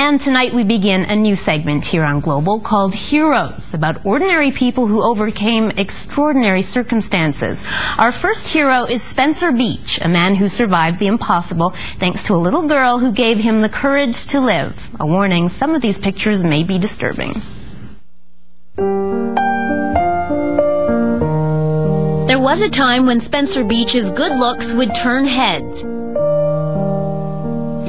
And tonight we begin a new segment here on Global called Heroes, about ordinary people who overcame extraordinary circumstances. Our first hero is Spencer Beach, a man who survived the impossible thanks to a little girl who gave him the courage to live. A warning, some of these pictures may be disturbing. There was a time when Spencer Beach's good looks would turn heads.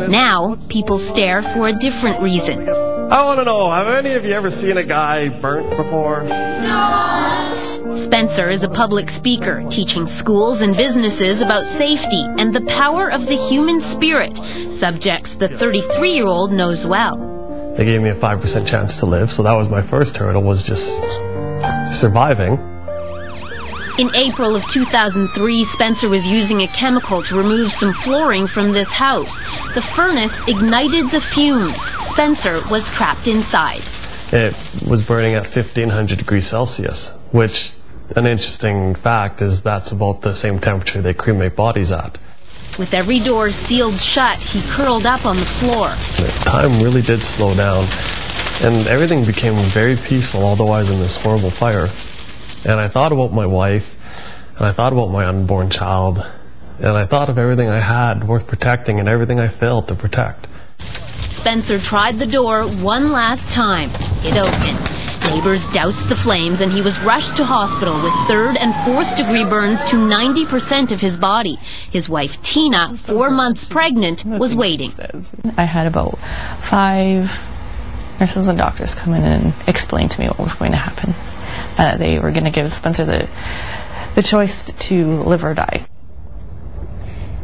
Now, people stare for a different reason. I want to know, have any of you ever seen a guy burnt before? No! Spencer is a public speaker, teaching schools and businesses about safety and the power of the human spirit, subjects the 33-year-old knows well. They gave me a 5% chance to live, so that was my first hurdle, was just surviving. In April of 2003, Spencer was using a chemical to remove some flooring from this house. The furnace ignited the fumes. Spencer was trapped inside. It was burning at 1500 degrees Celsius, which, an interesting fact, is that's about the same temperature they cremate bodies at. With every door sealed shut, he curled up on the floor. Time really did slow down, and everything became very peaceful, although I was in this horrible fire. And I thought about my wife, and I thought about my unborn child, and I thought of everything I had worth protecting and everything I failed to protect. Spencer tried the door one last time. It opened. Neighbors doused the flames, and he was rushed to hospital with 3rd and 4th degree burns to 90% of his body. His wife, Tina, 4 months pregnant, was waiting. I had about 5 nurses and doctors come in and explain to me what was going to happen. They were going to give Spencer the choice to live or die.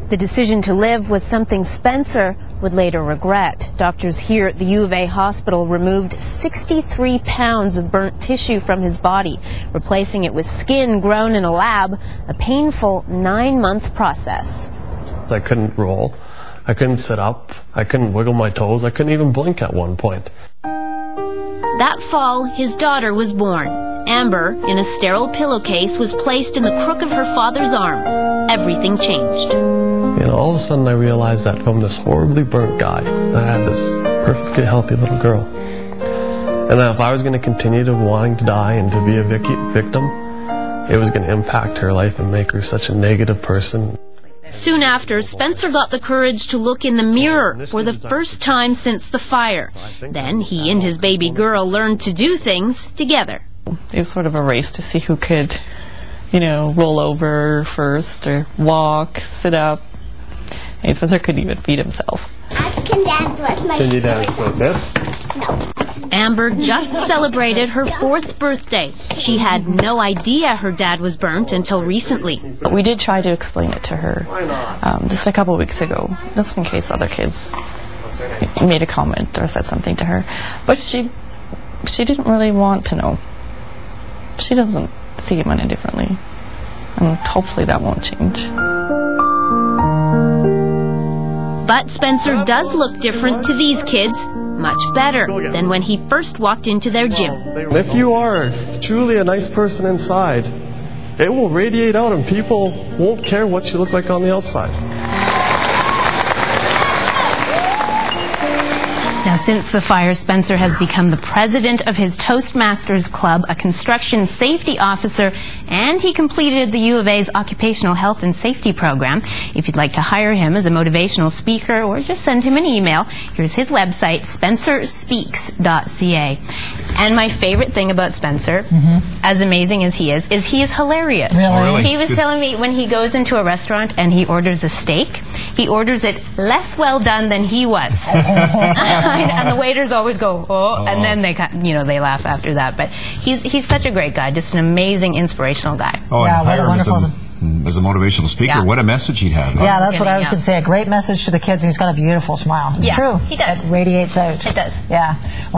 The decision to live was something Spencer would later regret. Doctors here at the U of A hospital removed 63 pounds of burnt tissue from his body, replacing it with skin grown in a lab, a painful 9-month process. I couldn't roll, I couldn't sit up, I couldn't wiggle my toes, I couldn't even blink at one point. That fall, his daughter was born. Amber, in a sterile pillowcase, was placed in the crook of her father's arm. Everything changed. You know, all of a sudden I realized that from this horribly burnt guy, I had this perfectly healthy little girl. And that if I was going to continue to wanting to die and to be a victim, it was going to impact her life and make her such a negative person. Soon after, Spencer got the courage to look in the mirror for the first time since the fire. Then he and his baby girl learned to do things together. It was sort of a race to see who could, roll over first or walk, sit up. And Spencer couldn't even feed himself. I can dance with my Can you dance like this? No. Amber just celebrated her 4th birthday. She had no idea her dad was burnt until recently. But we did try to explain it to her just a couple weeks ago, just in case other kids made a comment or said something to her. But she didn't really want to know. She doesn't see him any differently, and hopefully that won't change. But Spencer does look different to these kids, much better than when he first walked into their gym. If you are truly a nice person inside, it will radiate out and people won't care what you look like on the outside. Now, since the fire, Spencer has become the president of his Toastmasters Club, a construction safety officer, and he completed the U of A's Occupational Health and Safety program. If you'd like to hire him as a motivational speaker or just send him an email, here's his website, spencerspeaks.ca. And my favorite thing about Spencer, as amazing as he is hilarious. Really? He was telling me when he goes into a restaurant and he orders a steak, he orders it less well done than he was. And the waiters always go, oh, and then they laugh after that. But he's such a great guy, just an amazing, inspirational guy. Oh, yeah, and what a wonderful... as a motivational speaker, Yeah. what a message he'd have. Yeah, that's what I was going to say. A great message to the kids. He's got a beautiful smile. It's true. He does. It radiates out. It does. Yeah.